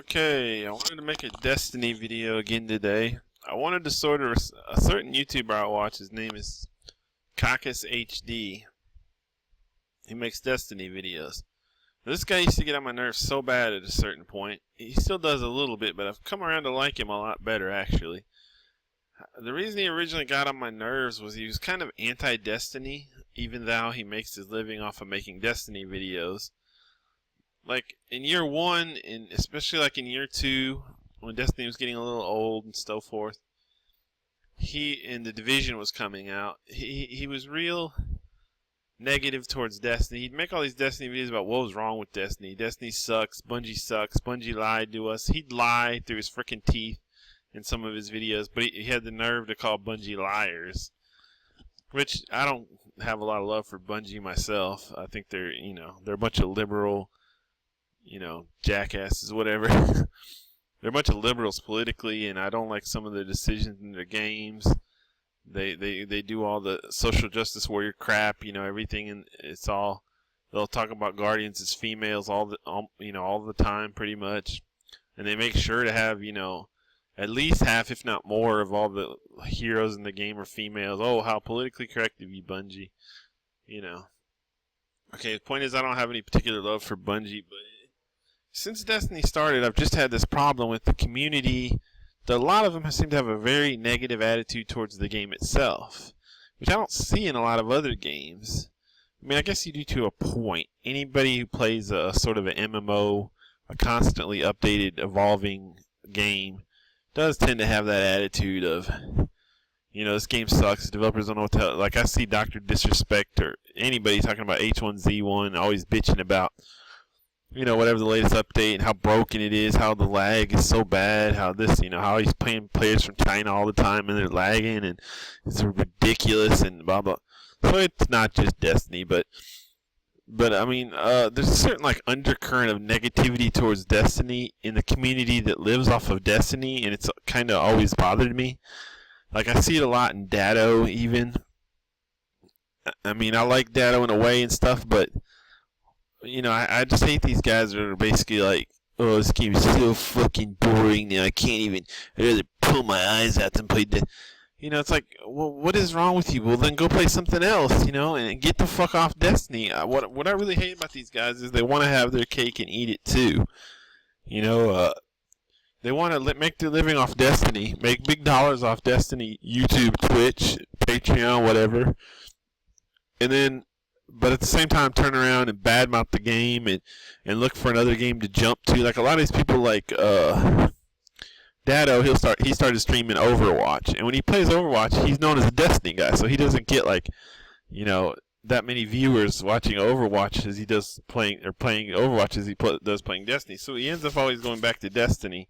Okay, I wanted to make a Destiny video again today. I wanted to sort of a certain YouTuber I watch. His name is KackisHD. He makes Destiny videos. This guy used to get on my nerves so bad at a certain point. He still does a little bit, but I've come around to like him a lot better, actually. The reason he originally got on my nerves was he was kind of anti-Destiny, even though he makes his living off of making Destiny videos. Like, in year one, and especially like in year two, when Destiny was getting a little old and so forth, and the Division was coming out, he was real negative towards Destiny. He'd make all these Destiny videos about what was wrong with Destiny. Destiny sucks, Bungie lied to us. He'd lie through his frickin' teeth in some of his videos, but he had the nerve to call Bungie liars. Which, I don't have a lot of love for Bungie myself. I think they're a bunch of liberal, jackasses, whatever. They're a bunch of liberals politically, and I don't like some of the decisions in their games. They do all the social justice warrior crap, everything, and it's all, they'll talk about Guardians as females all the time, pretty much. And they make sure to have, at least half, if not more, of all the heroes in the game are females. Oh, how politically correct of you, Bungie. Okay, the point is I don't have any particular love for Bungie, but since Destiny started, I've just had this problem with the community. A lot of them seem to have a very negative attitude towards the game itself, which I don't see in a lot of other games. I mean, I guess you do to a point. Anybody who plays a sort of an MMO, a constantly updated, evolving game, does tend to have that attitude of, this game sucks, developers don't know what to tell. Like, I see Dr. Disrespect or anybody talking about H1Z1, always bitching about, whatever the latest update and how broken it is, how the lag is so bad, how this, how he's playing players from China all the time and they're lagging and it's ridiculous and blah, blah. So it's not just Destiny, but I mean, there's a certain undercurrent of negativity towards Destiny in the community that lives off of Destiny, and it's kind of always bothered me. Like, I see it a lot in Datto, even. I mean, I like Datto in a way and stuff, but I just hate these guys that are basically like, oh, this game is so fucking boring now, I'd rather pull my eyes out than play it's like, well, what is wrong with you? Well, then go play something else, and get the fuck off Destiny. What I really hate about these guys is they want to have their cake and eat it too. They want to make their living off Destiny, make big dollars off Destiny, YouTube, Twitch, Patreon, whatever. And then, but at the same time, turn around and badmouth the game and look for another game to jump to. Like a lot of these people, like Datto, he started streaming Overwatch, and when he plays Overwatch, he's known as a Destiny guy, so he doesn't get that many viewers watching Overwatch as he does playing Overwatch as he does playing Destiny. So he ends up always going back to Destiny.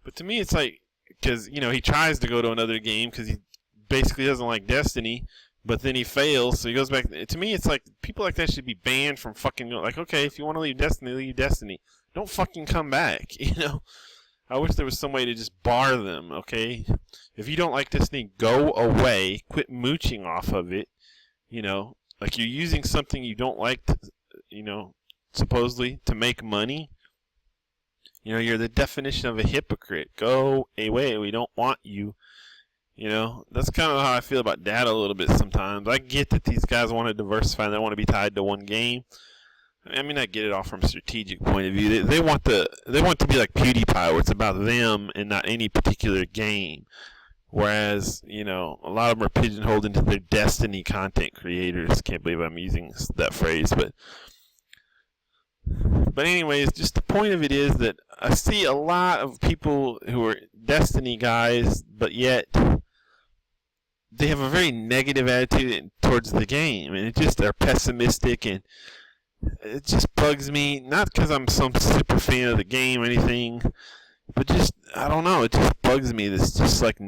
But to me, it's like, because he tries to go to another game because he basically doesn't like Destiny. But then he fails, so he goes back. To me, it's like, people like that should be banned from fucking, okay, if you want to leave Destiny, leave Destiny. Don't fucking come back, I wish there was some way to just bar them, okay? If you don't like Destiny, go away. Quit mooching off of it, Like, you're using something you don't like, supposedly, to make money. You're the definition of a hypocrite. Go away. We don't want you. That's kind of how I feel about Datto a little bit sometimes. I get that these guys want to diversify and they want to be tied to one game. I mean, I get it all from a strategic point of view. They want to be like PewDiePie, where it's about them and not any particular game. Whereas, a lot of them are pigeonholed into their Destiny content creators. Can't believe I'm using that phrase, but anyways, just the point of it is that I see a lot of people who are Destiny guys, but yet they have a very negative attitude towards the game, and they're pessimistic, and it just bugs me. Not because I'm some super fan of the game or anything, but just, I don't know, it just bugs me. It's just like,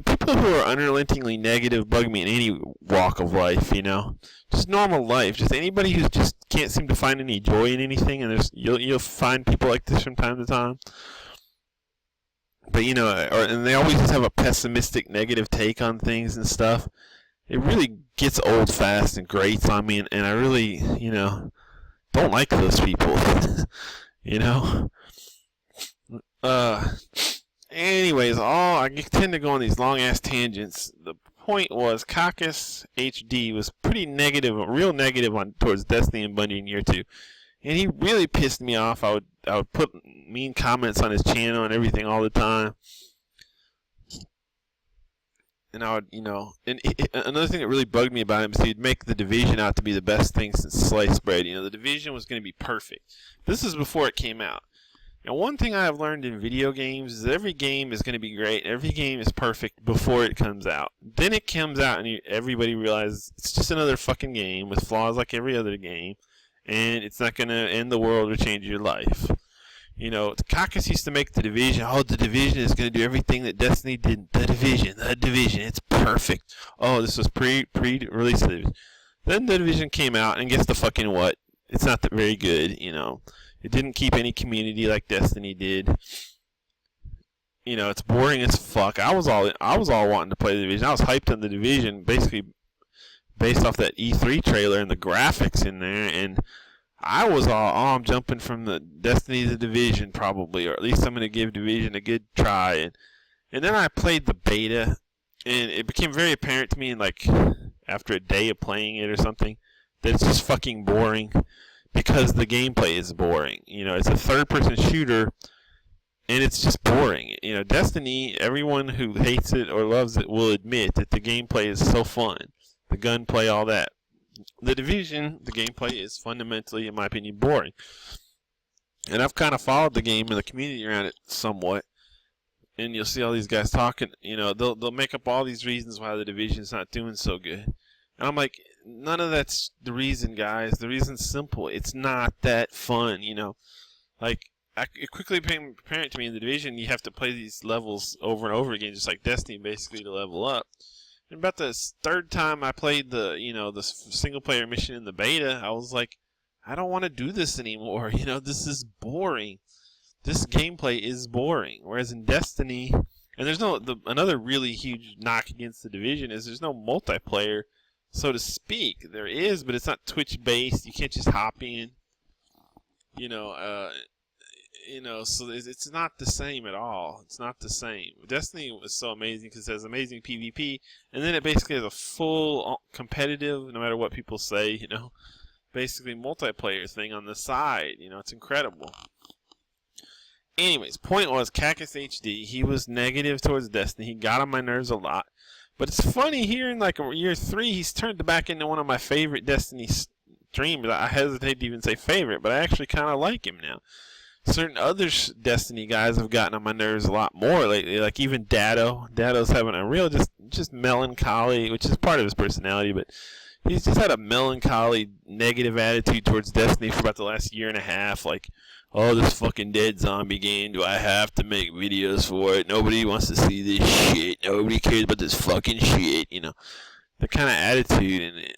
people who are unrelentingly negative bug me in any walk of life, just normal life. Just anybody who just can't seem to find any joy in anything, and you'll find people like this from time to time. But and they always just have a pessimistic, negative take on things and stuff. It really gets old fast and grates on me, and I really, don't like those people. you know. Anyways, I tend to go on these long ass tangents. The point was, KackisHD was pretty negative, real negative towards Destiny and Bungie in year 2, and he really pissed me off. I would put mean comments on his channel and everything all the time. And I would, and another thing that really bugged me about him is he'd make the Division out to be the best thing since sliced bread. The Division was going to be perfect. This is before it came out. And one thing I have learned in video games is every game is going to be great. Every game is perfect before it comes out. Then it comes out and everybody realizes it's just another fucking game with flaws like every other game. And it's not going to end the world or change your life. Kackis used to make the Division. Oh, the Division is going to do everything that Destiny did. The Division, it's perfect. Oh, this was pre-release of the Division. Then the Division came out, and guess the fucking what? It's not that very good, It didn't keep any community like Destiny did. It's boring as fuck. I was all wanting to play the Division. I was hyped on the Division, basically based off that E3 trailer and the graphics in there, and I was I'm jumping from the Destiny to Division probably, or at least I'm going to give Division a good try. And then I played the beta, and it became very apparent to me, after a day of playing it or something, that it's just fucking boring because the gameplay is boring. It's a third-person shooter, and it's just boring. Destiny, everyone who hates it or loves it will admit that the gameplay is so fun. The gunplay, all that. The Division, the gameplay is fundamentally, in my opinion, boring. And I've kind of followed the game and the community around it somewhat. And you'll see all these guys talking, they'll make up all these reasons why the Division's not doing so good. And I'm like, none of that's the reason, guys. The reason's simple. It's not that fun, It quickly became apparent to me in the Division, you have to play these levels over and over again, just like Destiny, basically, to level up. And about the third time I played the single-player mission in the beta, I was like, I don't want to do this anymore. This is boring. This gameplay is boring. Whereas in Destiny, and there's another really huge knock against the Division is there's no multiplayer, so to speak. There is, but it's not Twitch-based. You can't just hop in. So it's not the same at all. It's not the same. Destiny was so amazing because it has amazing PvP, and then it basically has a full competitive, no matter what people say, basically multiplayer thing on the side. It's incredible. Anyways, point was KackisHD. He was negative towards Destiny. He got on my nerves a lot. But it's funny here in year 3, he's turned back into one of my favorite Destiny streamers. I hesitate to even say favorite, but I actually kind of like him now. Certain other Destiny guys have gotten on my nerves a lot more lately, like even Dado. Dado's having a real just melancholy, which is part of his personality, but he's just had a melancholy, negative attitude towards Destiny for about the last year and a half. Like, oh, this fucking dead zombie game, do I have to make videos for it? Nobody wants to see this shit. Nobody cares about this fucking shit, The kind of attitude in it.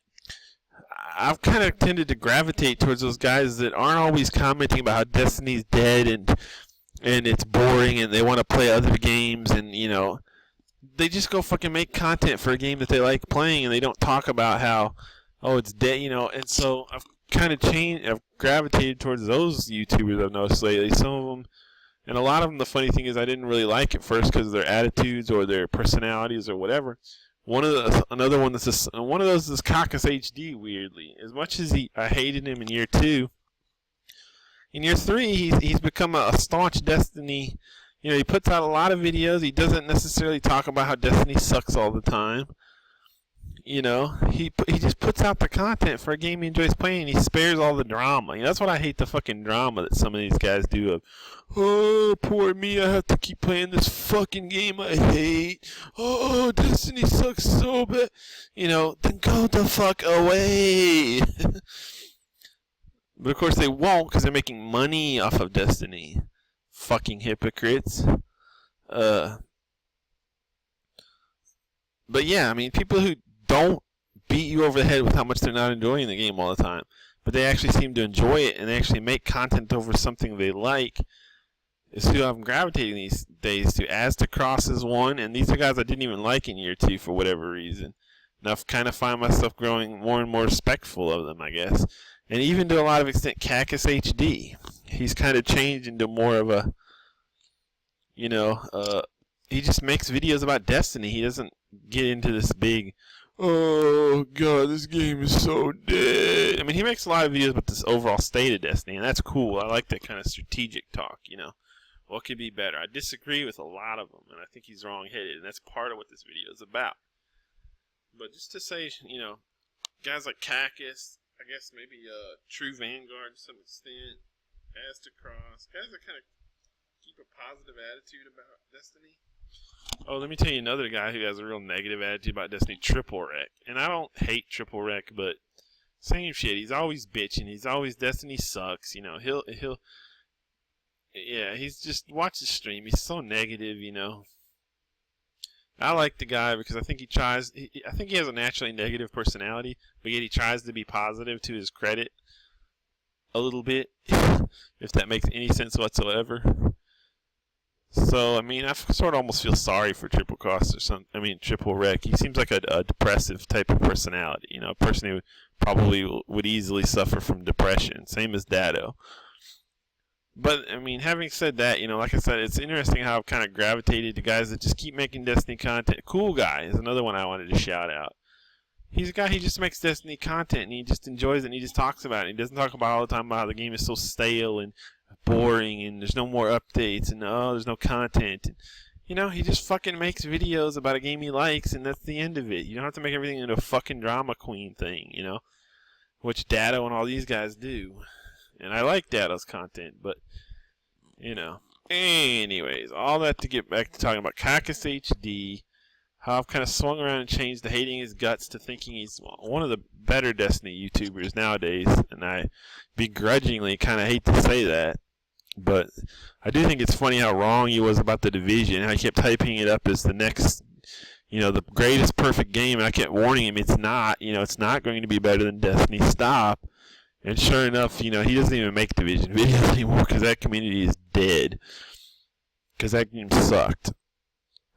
I've kind of tended to gravitate towards those guys that aren't always commenting about how Destiny's dead and it's boring and they want to play other games and, they just go fucking make content for a game that they like playing and they don't talk about how, oh, it's dead, and so I've kind of I've gravitated towards those YouTubers I've noticed lately. Some of them, and a lot of them, the funny thing is I didn't really like at first because of their attitudes or their personalities or whatever. One of those is KackisHD. Weirdly, as much as I hated him in year 2, in year 3 he's become a staunch Destiny. He puts out a lot of videos. He doesn't necessarily talk about how Destiny sucks all the time. He just puts out the content for a game he enjoys playing. He spares all the drama. That's what I hate, the fucking drama that some of these guys do. Of, oh, poor me, I have to keep playing this fucking game I hate. Oh, Destiny sucks so bad. Then go the fuck away. But of course they won't because they're making money off of Destiny. Fucking hypocrites. But yeah, people who don't beat you over the head with how much they're not enjoying the game all the time, but they actually seem to enjoy it and they actually make content over something they like, is who I'm gravitating these days to. As to Cross is one, and these are guys I didn't even like in year 2 for whatever reason. And I've kind of find myself growing more and more respectful of them, I guess. And even to a lot of extent, KackisHD. he's kind of changed into more of a, you know, he just makes videos about Destiny. He doesn't get into this big, oh god, this game is so dead. I mean, he makes a lot of videos about this overall state of Destiny, and that's cool. I like that kind of strategic talk, you know. What could be better? I disagree with a lot of them, and I think he's wrong-headed, and that's part of what this video is about. But just to say, you know, guys like Kackis, I guess maybe True Vanguard to some extent, Cross, guys that kind of keep a positive attitude about Destiny. Oh, let me tell you another guy who has a real negative attitude about Destiny, Triple Wreck. And I don't hate Triple Wreck, but same shit. He's always bitching. He's always, Destiny sucks. You know, yeah, he's just, watch the stream. He's so negative, you know. I like the guy because I think he tries, I think he has a naturally negative personality, but yet he tries to be positive to his credit a little bit, if that makes any sense whatsoever. So, I mean, I sort of almost feel sorry for Triple Cross or something. I mean, Triple Wreck. He seems like a depressive type of personality. You know, a person who probably would easily suffer from depression. Same as Dado. But, I mean, having said that, you know, like I said, it's interesting how I've kind of gravitated to guys that just keep making Destiny content. Cool Guy is another one I wanted to shout out. He's a guy, he just makes Destiny content, and he just enjoys it, and he just talks about it. He doesn't talk about all the time about how the game is so stale and boring, and there's no more updates, and oh, there's no content. And, you know, he just fucking makes videos about a game he likes, and that's the end of it. You don't have to make everything into a fucking drama queen thing, you know, which Dado and all these guys do. And I like Dado's content, but, you know. Anyways, all that to get back to talking about KackisHD, how I've kind of swung around and changed to hating his guts to thinking he's one of the better Destiny YouTubers nowadays, and I begrudgingly kind of hate to say that, but I do think it's funny how wrong he was about the Division, how he kept hyping it up as the next, you know, the greatest perfect game, and I kept warning him it's not, you know, it's not going to be better than Destiny, stop. And sure enough, you know, he doesn't even make Division videos anymore because that community is dead, because that game sucked.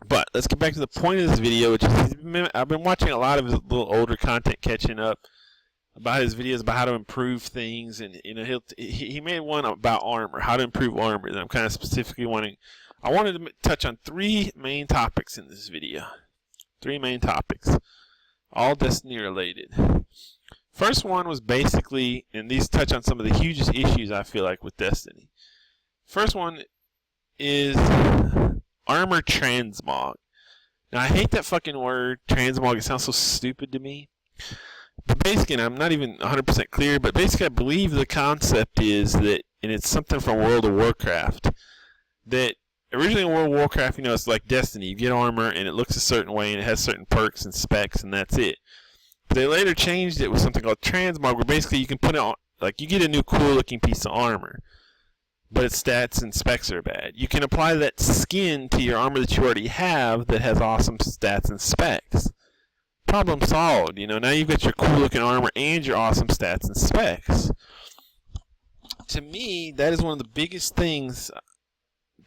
But let's get back to the point of this video, which is I've been watching a lot of his little older content catching up about his videos about how to improve things, and you know he made one about armor, how to improve armor. And I'm kind of specifically I wanted to touch on 3 main topics in this video. 3 main topics, all Destiny related. First one was basically, and these touch on some of the hugest issues I feel like with Destiny. First one is armor transmog. Now I hate that fucking word, transmog. It sounds so stupid to me. But basically, and I'm not even 100% clear, but basically I believe the concept is that, and it's something from World of Warcraft, that originally in World of Warcraft, you know, it's like Destiny. You get armor and it looks a certain way and it has certain perks and specs and that's it. But they later changed it with something called transmog, where basically you can put it on, like you get a new cool looking piece of armor, but its stats and specs are bad. You can apply that skin to your armor that you already have that has awesome stats and specs. Problem solved. You know, now you've got your cool looking armor and your awesome stats and specs. To me, that is one of the biggest things.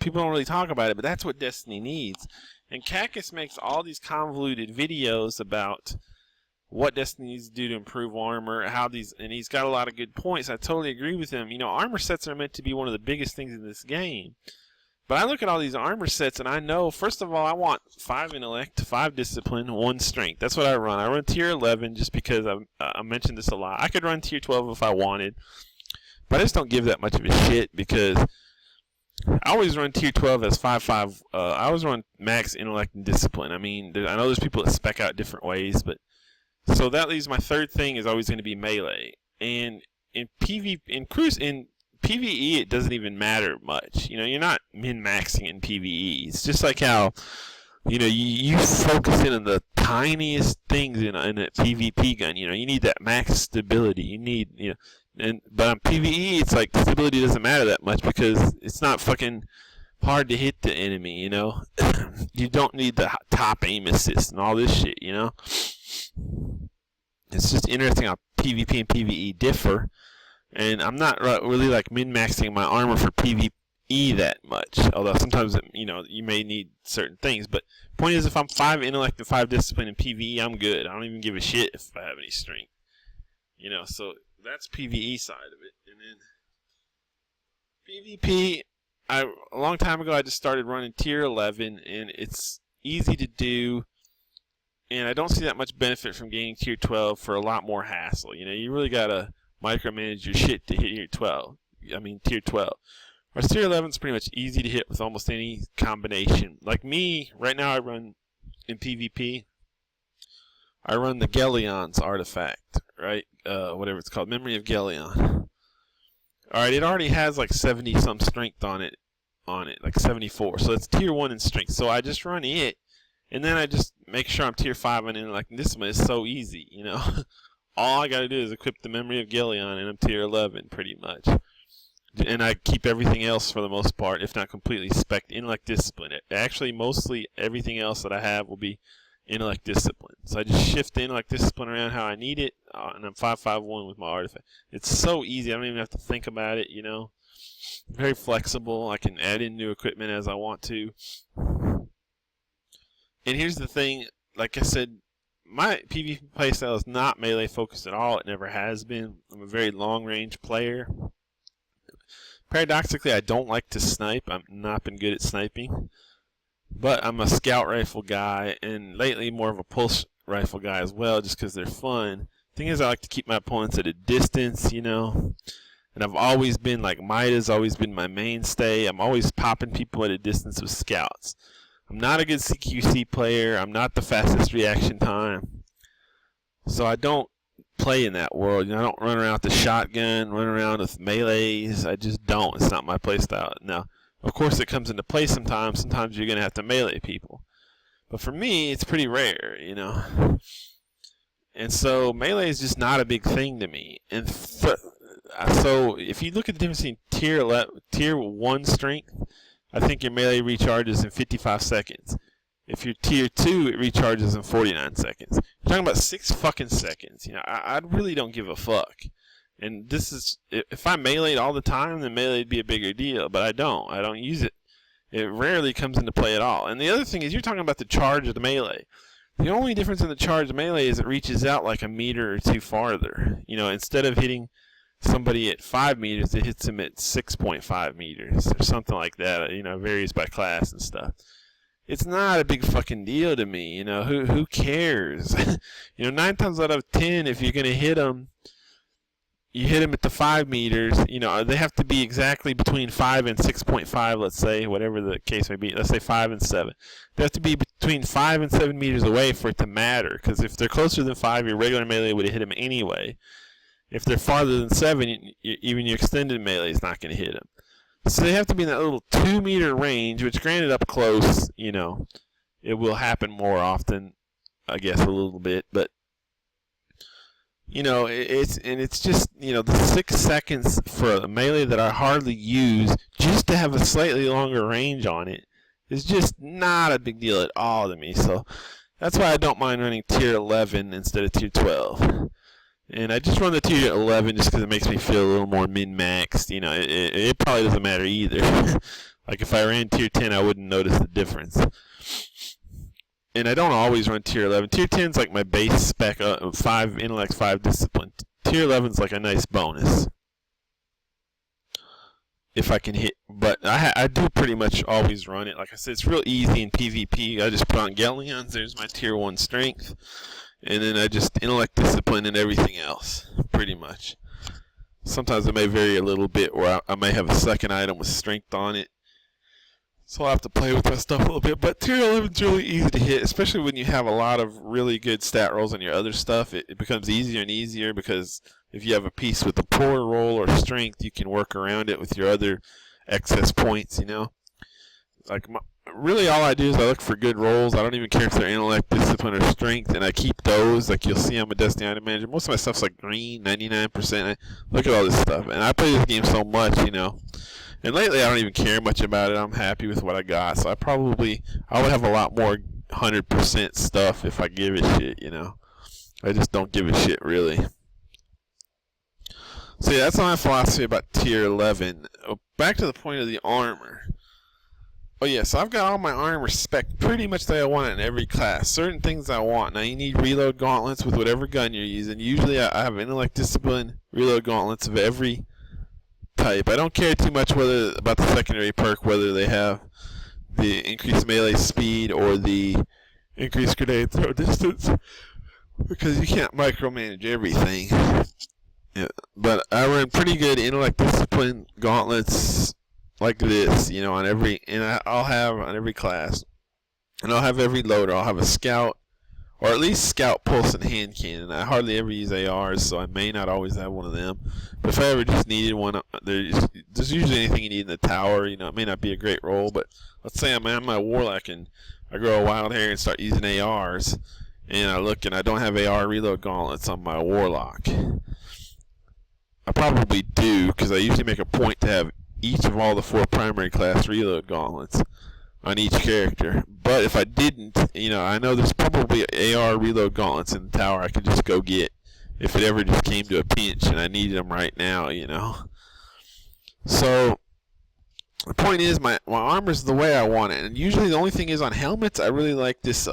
People don't really talk about it, but that's what Destiny needs. And Kackis makes all these convoluted videos about what Destiny needs to do to improve armor, and he's got a lot of good points. I totally agree with him. You know, armor sets are meant to be one of the biggest things in this game. But I look at all these armor sets, and I know, first of all, I want 5 intellect, 5 discipline, 1 strength. That's what I run. I run tier 11 just because I mentioned this a lot. I could run tier 12 if I wanted, but I just don't give that much of a shit because I always run tier 12 as 5-5. I always run max intellect and discipline. I mean, I know there's people that spec out different ways, but so that leaves my third thing is always going to be melee. And in PvE, it doesn't even matter much. You know, you're not min-maxing in PvE. It's just like how, you know, you focus in on the tiniest things in a PvP gun. You know, you need that max stability. You need, you know, but on PvE, it's like stability doesn't matter that much because it's not fucking hard to hit the enemy, you know. You don't need the top aim assist and all this shit, you know. It's just interesting how PvP and PvE differ, and I'm not really like min-maxing my armor for PvE that much, although sometimes, you know, you may need certain things, but point is, if I'm 5 intellect and 5 discipline in PvE, I'm good. I don't even give a shit if I have any strength, you know. So that's PvE side of it. And then PvP, a long time ago I just started running tier 11, and it's easy to do, and I don't see that much benefit from gaining tier 12 for a lot more hassle. You know, you really gotta micromanage your shit to hit tier 12. Whereas tier 11 is pretty much easy to hit with almost any combination. Like me, right now I run in PvP, I run the Gelion's artifact, right? Whatever it's called, Memory of Gelion. Alright, it already has like 70 some strength on it, like 74. So it's tier 1 in strength. So I just run it, and then I just make sure I'm tier 5 and then like this one is so easy, you know. All I gotta do is equip the Memory of Gelion and I'm tier 11 pretty much. And I keep everything else for the most part, if not completely, spec'd intellect discipline. Actually, mostly everything else that I have will be intellect discipline. So I just shift the intellect discipline around how I need it, and I'm 551 with my artifact. It's so easy. I don't even have to think about it, you know. Very flexible. I can add in new equipment as I want to. And here's the thing, like I said, my PvP playstyle is not melee focused at all. It never has been. I'm a very long range player. Paradoxically, I don't like to snipe. I've not been good at sniping. But I'm a scout rifle guy, and lately more of a pulse rifle guy as well, just because they're fun. Thing is, I like to keep my opponents at a distance, you know. And I've always been, like, Mida's always been my mainstay. I'm always popping people at a distance with scouts. I'm not a good CQC player. I'm not the fastest reaction time. So I don't play in that world. You know, I don't run around with the shotgun, run around with melees. I just don't. It's not my playstyle. Now, of course, it comes into play sometimes. Sometimes you're going to have to melee people. But for me, it's pretty rare, you know. And so melee is just not a big thing to me. And so if you look at the difference between tier 1 strength, I think your melee recharges in 55 seconds. If you're tier 2, it recharges in 49 seconds. You're talking about 6 fucking seconds. You know, I really don't give a fuck. And this is, if I meleeed all the time, then melee would be a bigger deal. But I don't. I don't use it. It rarely comes into play at all. And the other thing is, you're talking about the charge of the melee. The only difference in the charge of melee is it reaches out like a meter or two farther. You know, instead of hitting somebody at 5 meters, it hits them at 6.5 meters or something like that. You know, it varies by class and stuff. It's not a big fucking deal to me. You know, who cares? You know, 9 times out of 10, if you're gonna hit them, you hit them at the 5 meters. You know, they have to be exactly between 5 and 6.5, let's say, whatever the case may be. Let's say 5 and 7. They have to be between 5 and 7 meters away for it to matter. Because if they're closer than 5, your regular melee would have hit them anyway. If they're farther than 7, even your extended melee is not going to hit them. So they have to be in that little 2 meter range, which granted up close, you know, it will happen more often, I guess a little bit, but you know, it's just, you know, the 6 seconds for a melee that I hardly use just to have a slightly longer range on it is just not a big deal at all to me. So that's why I don't mind running tier 11 instead of tier 12. And I just run the tier 11 just because it makes me feel a little more min-maxed. You know, it probably doesn't matter either. Like if I ran tier 10, I wouldn't notice the difference. And I don't always run tier 11. Tier 10 is like my base spec, 5 intellect, 5 discipline. Tier 11 is like a nice bonus. If I can hit. But I do pretty much always run it. Like I said, it's real easy in PvP. I just put on Gelions. There's my tier 1 strength. And then I just intellect discipline and everything else, pretty much. Sometimes it may vary a little bit where I may have a second item with strength on it. So I'll have to play with that stuff a little bit. But tier 11 is really easy to hit, especially when you have a lot of really good stat rolls on your other stuff. It becomes easier and easier because if you have a piece with a poor roll or strength, you can work around it with your other excess points, you know. Like, really all I do is I look for good rolls. I don't even care if they're intellect, discipline, or strength, and I keep those. Like you'll see, I'm a Destiny item manager. Most of my stuff's like green, 99%. I look at all this stuff, and I play this game so much, you know. And lately, I don't even care much about it. I'm happy with what I got. So I would have a lot more 100% stuff if I give a shit, you know. I just don't give a shit, really. So yeah, that's my philosophy about tier 11. Back to the point of the armor. Oh yeah, so I've got all my armor spec pretty much that I want in every class. Certain things I want. Now you need reload gauntlets with whatever gun you're using. Usually I have intellect discipline reload gauntlets of every type. I don't care too much about the secondary perk, whether they have the increased melee speed or the increased grenade throw distance, because you can't micromanage everything. Yeah, but I run pretty good intellect discipline gauntlets like this, on every, and I'll have on every class, and I'll have every loader. I'll have a scout, or at least scout, pulse, and hand cannon. I hardly ever use ARs, so I may not always have one of them. But if I ever just needed one, there's usually anything you need in the tower. It may not be a great roll, but let's say I'm on my warlock and I grow a wild hair and start using ARs, and I look and I don't have AR reload gauntlets on my warlock. I probably do, because I usually make a point to have each of all the 4 primary class reload gauntlets on each character. But if I didn't, I know there's probably AR reload gauntlets in the tower I could just go get if it ever just came to a pinch and I needed them right now, So the point is, my armor's the way I want it, and usually the only thing is on helmets, I really like this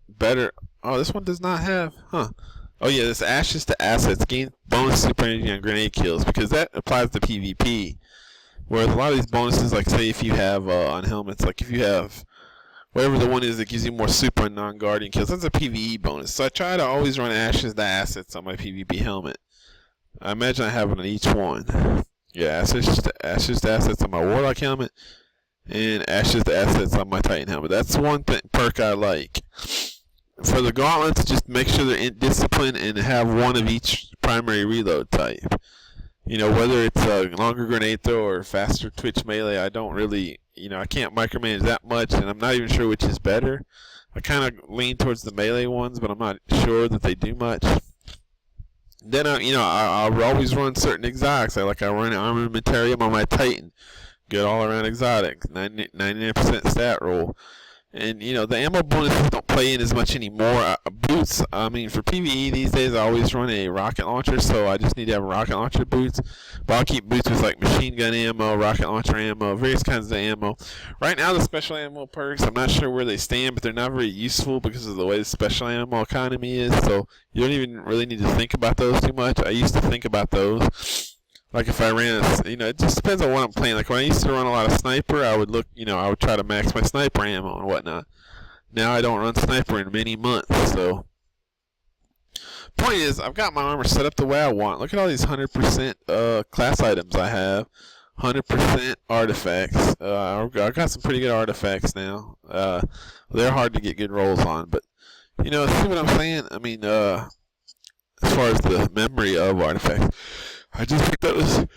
better. Oh, this one does not have, Oh yeah, this Ashes to Assets, gain bonus super energy on grenade kills, because that applies to PvP. Whereas a lot of these bonuses, like say if you have on helmets, like if you have whatever the one is that gives you more super and non-guardian kills, that's a PvE bonus. So I try to always run Ashes to Assets on my PvP helmet. I imagine I have it on each one. Yeah, Ashes to Assets on my Warlock helmet, and Ashes to Assets on my Titan helmet. That's one perk I like. For the gauntlets, just make sure they're in discipline and have one of each primary reload type. Whether it's a longer grenade throw or faster twitch melee, I don't really, I can't micromanage that much, and I'm not even sure which is better. I kind of lean towards the melee ones, but I'm not sure that they do much. Then, I'll always run certain exotics. I run Armamentarium on my Titan. Good all-around exotic, 99% stat roll. And, the ammo bonuses don't play in as much anymore. Boots, for PvE these days, I always run a rocket launcher, so I just need to have rocket launcher boots. But I'll keep boots with, machine gun ammo, rocket launcher ammo, various kinds of ammo. Right now, the special ammo perks, I'm not sure where they stand, but they're not very useful because of the way the special ammo economy is, so you don't even really need to think about those too much. I used to think about those. Like if I ran, it just depends on what I'm playing. Like when I used to run a lot of sniper, I would look, I would try to max my sniper ammo and whatnot. Now I don't run sniper in many months, so. Point is, I've got my armor set up the way I want. Look at all these 100% class items I have. 100% artifacts. I've got some pretty good artifacts now. They're hard to get good rolls on, but, see what I'm saying? As far as the memory of artifacts. I just think that was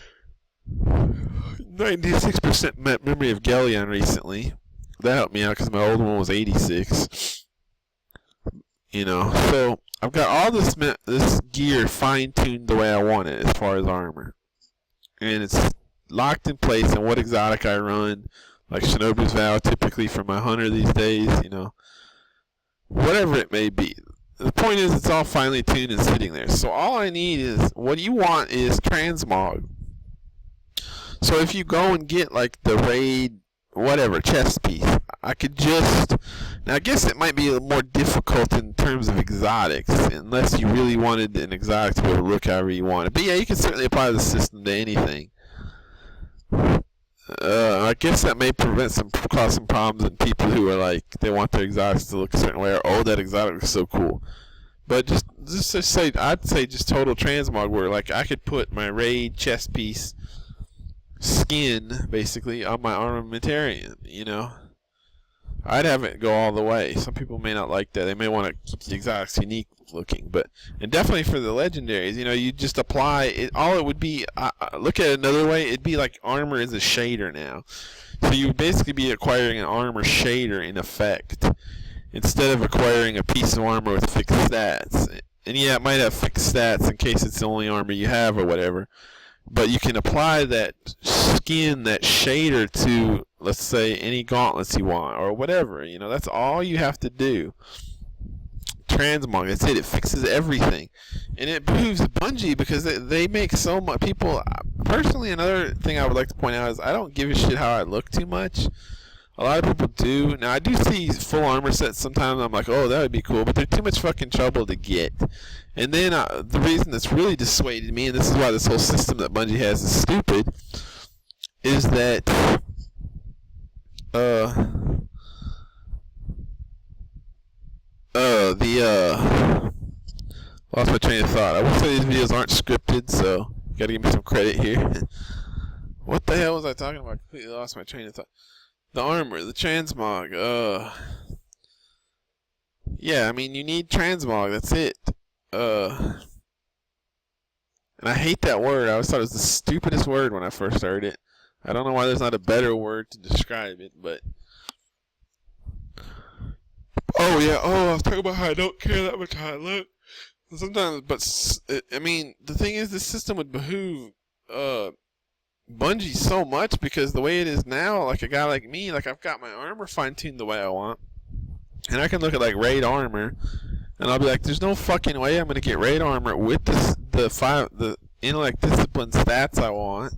96% memory of Galleon recently. That helped me out because my old one was 86. So I've got all this gear fine-tuned the way I want it as far as armor. And it's locked in place in what exotic I run, like Shinobi's Vow typically for my hunter these days, whatever it may be. The point is, it's all finely tuned and sitting there. So all I need is, what you want is Transmog. So if you go and get the raid, whatever, chest piece, I could just, now I guess it might be a little more difficult in terms of exotics, unless you really wanted an exotic to be able to look however you want it. But yeah, you can certainly apply the system to anything. I guess that may cause some problems in people who are they want their exotics to look a certain way, or oh, that exotic looks so cool. But just to say, I'd say just total transmog, where I could put my raid chest piece skin basically on my armamentarium. I'd have it go all the way. Some people may not like that. They may want to keep the exotics unique looking, and definitely for the legendaries, you just apply it. All it would be, look at it another way, it'd be like armor is a shader now. So you would basically be acquiring an armor shader in effect, instead of acquiring a piece of armor with fixed stats. And yeah, it might have fixed stats in case it's the only armor you have or whatever, but you can apply that skin, that shader, to, let's say, any gauntlets you want or whatever. That's all you have to do. Transmog, that's it. It fixes everything, and it behooves Bungie because they make so much. People, personally, another thing I would like to point out is I don't give a shit how I look too much. A lot of people do. Now, I do see full armor sets sometimes. I'm like, oh, that would be cool, but they're too much fucking trouble to get. And then the reason that's really dissuaded me, and this is why this whole system that Bungie has is stupid, is that lost my train of thought. I will say these videos aren't scripted, so you gotta give me some credit here. What the hell was I talking about? I completely lost my train of thought. The armor, the transmog, yeah, I mean, you need transmog, that's it. And I hate that word. I always thought it was the stupidest word when I first heard it. I don't know why there's not a better word to describe it, but... Oh, yeah, I was talking about how I don't care that much how I look. Sometimes, but, I mean, the thing is, this system would behoove, Bungie so much, because the way it is now, like a guy like me, like I've got my armor fine-tuned the way I want, and I can look at like raid armor, and I'll be like, there's no fucking way I'm gonna get raid armor with the intellect discipline stats I want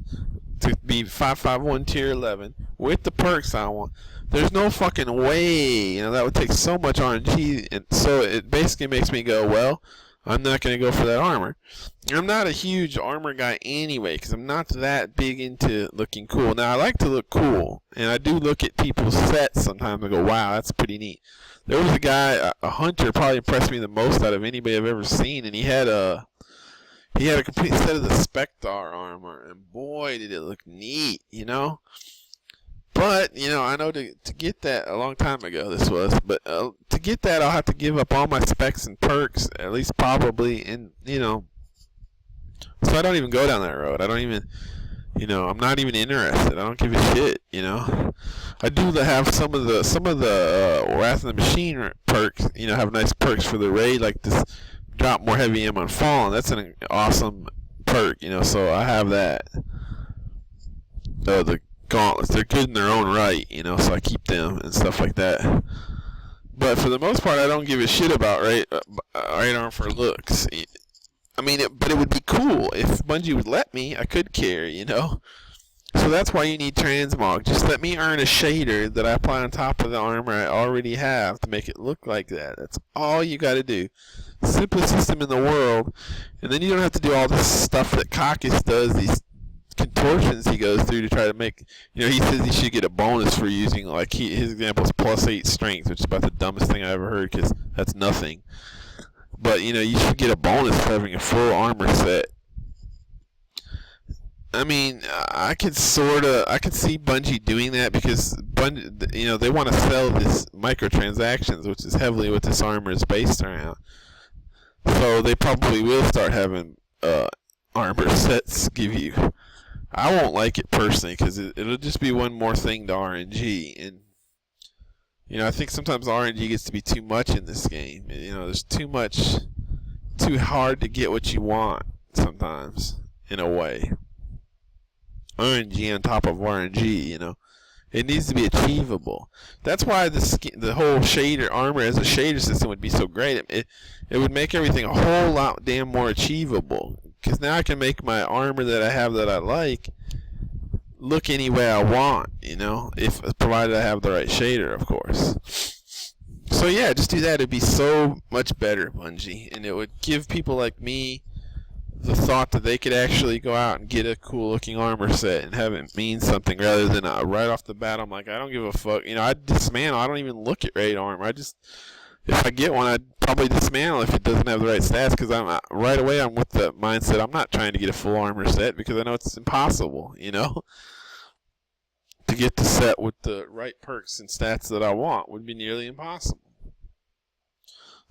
to be 551 tier 11 with the perks I want. There's no fucking way, that would take so much RNG, and so it basically makes me go, well, I'm not going to go for that armor. I'm not a huge armor guy anyway, because I'm not that big into looking cool. Now, I like to look cool, and I do look at people's sets sometimes and go, wow, that's pretty neat. There was a guy, a hunter, probably impressed me the most out of anybody I've ever seen, and he had a complete set of the Spectre armor, and boy, did it look neat, But, I know to get that, a long time ago this was, but to get that I'll have to give up all my specs and perks, at least probably, and, so I don't even go down that road. I don't even, I'm not even interested. I don't give a shit, I do have some of the Wrath of the Machine perks, have nice perks for the raid, like this drop more heavy ammo on Fallen. That's an awesome perk, so I have that. The gauntlets, they're good in their own right, so I keep them and stuff like that. But for the most part, I don't give a shit about right arm for looks. I mean, but it would be cool if Bungie would let me. I could carry, So that's why you need transmog. Just let me earn a shader that I apply on top of the armor I already have to make it look like that. That's all you got to do. Simplest system in the world, and then you don't have to do all this stuff that Kackis does. These contortions he goes through to try to make, he says he should get a bonus for using, like, his example is +8 strength, which is about the dumbest thing I ever heard, because that's nothing. But, you should get a bonus for having a full armor set. I mean, I could see Bungie doing that, because Bungie, they want to sell this microtransactions, which is heavily what this armor is based around. So they probably will start having armor sets give you. I won't like it personally, because it'll just be one more thing to RNG, and I think sometimes RNG gets to be too much in this game. There's too hard to get what you want sometimes, in a way. RNG on top of RNG, it needs to be achievable. That's why the whole shader armor as a shader system would be so great. It would make everything a whole lot damn more achievable. Because now I can make my armor that I have that I like look any way I want, if provided I have the right shader, of course. So yeah, just do that. It'd be so much better, Bungie, and it would give people like me the thought that they could actually go out and get a cool looking armor set and have it mean something, rather than right off the bat I'm like, I don't give a fuck. I dismantle. I don't even look at raid armor. If I get one, I'd probably dismantle if it doesn't have the right stats, because right away I'm with the mindset I'm not trying to get a full armor set, because I know it's impossible, to get the set with the right perks and stats that I want would be nearly impossible.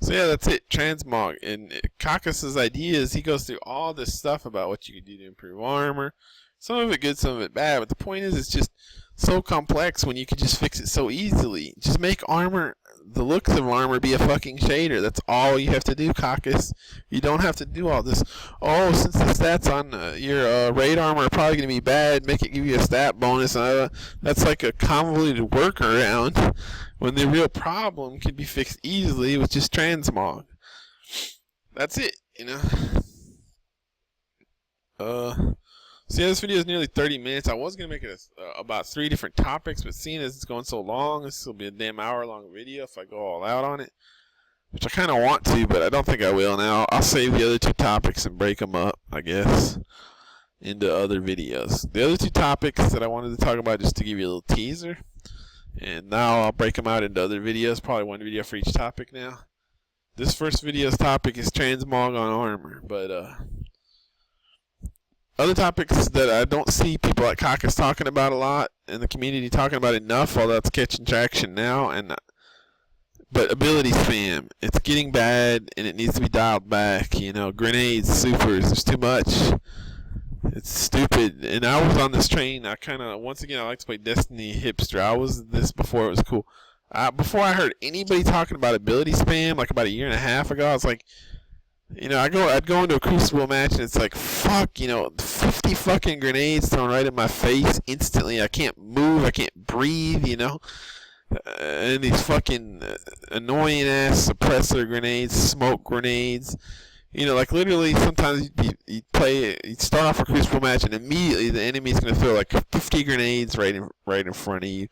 So yeah, that's it, transmog. And Kackis' ideas, he goes through all this stuff about what you can do to improve armor. Some of it good, some of it bad, but the point is, it's just so complex when you can just fix it so easily. Just make armor, the looks of armor, be a fucking shader. That's all you have to do, Kackis. You don't have to do all this. Oh, since the stats on your raid armor are probably going to be bad, make it give you a stat bonus. That's like a convoluted workaround, when the real problem can be fixed easily with just transmog. That's it, So yeah, this video is nearly 30 minutes. I was going to make it about 3 different topics, but seeing as it's going so long, this will be a damn hour-long video if I go all out on it. Which I kind of want to, but I don't think I will now. I'll save the other 2 topics and break them up, I guess, into other videos. The other 2 topics that I wanted to talk about, just to give you a little teaser. And now I'll break them out into other videos, probably 1 video for each topic now. This first video's topic is Transmog on armor, but other topics that I don't see people like Kackis talking about a lot, and the community talking about enough, although it's catching traction now, but ability spam, it's getting bad, and it needs to be dialed back. You know, grenades, supers, there's too much. It's stupid. And I was on this train. Once again, I like to play Destiny hipster. I was this before it was cool. Before I heard anybody talking about ability spam, like about a year and a half ago, I was like, you know, I'd go into a Crucible match, and it's like, fuck, you know, 50 fucking grenades thrown right in my face instantly. I can't move, I can't breathe, you know. And these fucking annoying ass suppressor grenades, smoke grenades. You know, like literally sometimes you'd start off a Crucible match, and immediately the enemy's going to throw like 50 grenades right in front of you.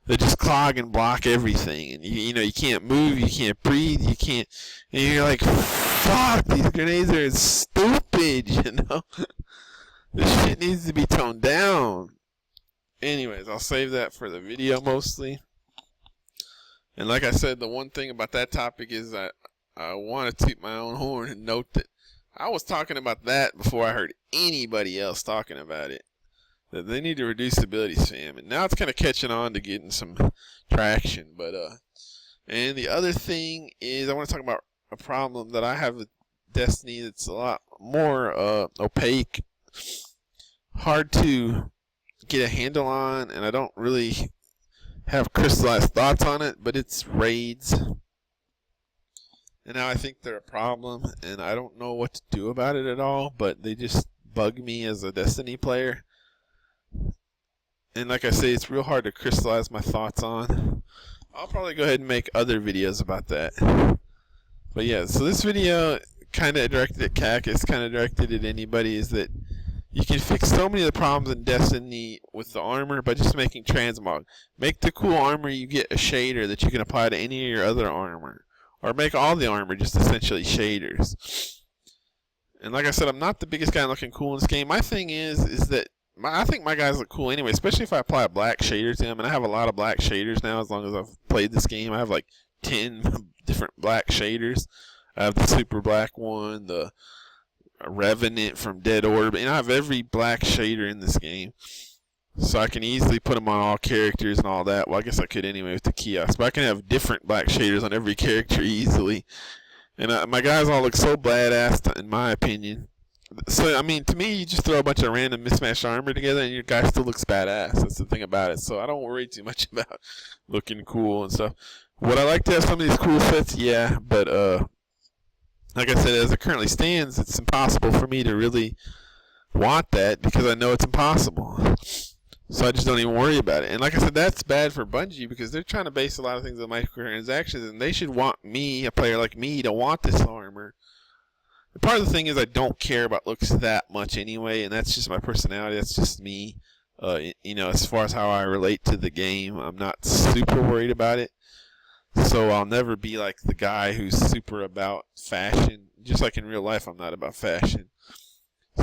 They just clog and block everything, and you know, you can't move, you can't breathe, you can't, and you're like, fuck, these grenades are stupid, you know. This shit needs to be toned down. Anyways, I'll save that for the video mostly. And like I said, the one thing about that topic is I want to toot my own horn and note that I was talking about that before I heard anybody else talking about it. That they need to reduce ability spam, and now it's kind of catching on to getting some traction. But and the other thing is I want to talk about a problem that I have with Destiny that's a lot more opaque, hard to get a handle on, and I don't really have crystallized thoughts on it, but it's raids. And now I think they're a problem, and I don't know what to do about it at all, but they just bug me as a Destiny player. And like I say, it's real hard to crystallize my thoughts on. I'll probably go ahead and make other videos about that. But yeah, so this video kind of directed at Kackis, kind of directed at anybody, is that you can fix so many of the problems in Destiny with the armor by just making Transmog. Make the cool armor, you get a shader that you can apply to any of your other armor. Or make all the armor just essentially shaders. And like I said, I'm not the biggest guy looking cool in this game. My thing is that I think my guys look cool anyway, especially if I apply a black shader to them. And I have a lot of black shaders now as long as I've played this game. I have like 10 different black shaders. I have the super black one, the Revenant from Dead Orb, and I have every black shader in this game. So I can easily put them on all characters and all that. Well, I guess I could anyway with the kiosk. But I can have different black shaders on every character easily. And my guys all look so badass, in my opinion. So, I mean, to me, you just throw a bunch of random mismatched armor together and your guy still looks badass. That's the thing about it. So I don't worry too much about looking cool and stuff. Would I like to have some of these cool fits? Yeah, but like I said, as it currently stands, it's impossible for me to really want that because I know it's impossible. So I just don't even worry about it. And like I said, that's bad for Bungie because they're trying to base a lot of things on microtransactions, and they should want me, a player like me, to want this armor. Part of the thing is I don't care about looks that much anyway, and that's just my personality. That's just me. You know, as far as how I relate to the game, I'm not super worried about it. So I'll never be like the guy who's super about fashion. Just like in real life, I'm not about fashion.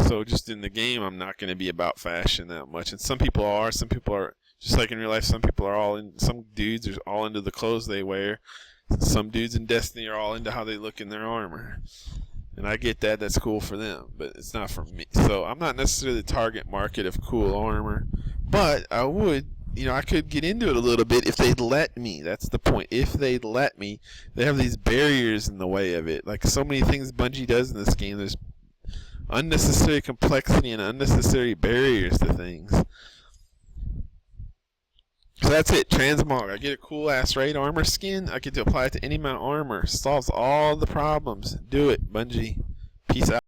So just in the game, I'm not going to be about fashion that much. And some people are. Some people are, just like in real life, some people are all in, some dudes are all into the clothes they wear. Some dudes in Destiny are all into how they look in their armor. And I get that, that's cool for them, but it's not for me. So I'm not necessarily the target market of cool armor, but I would, you know, I could get into it a little bit if they'd let me. That's the point. If they'd let me. They have these barriers in the way of it. Like so many things Bungie does in this game, there's unnecessary complexity and unnecessary barriers to things. So that's it, Transmog. I get a cool ass raid armor skin. I get to apply it to any amount of armor. Solves all the problems. Do it, Bungie. Peace out.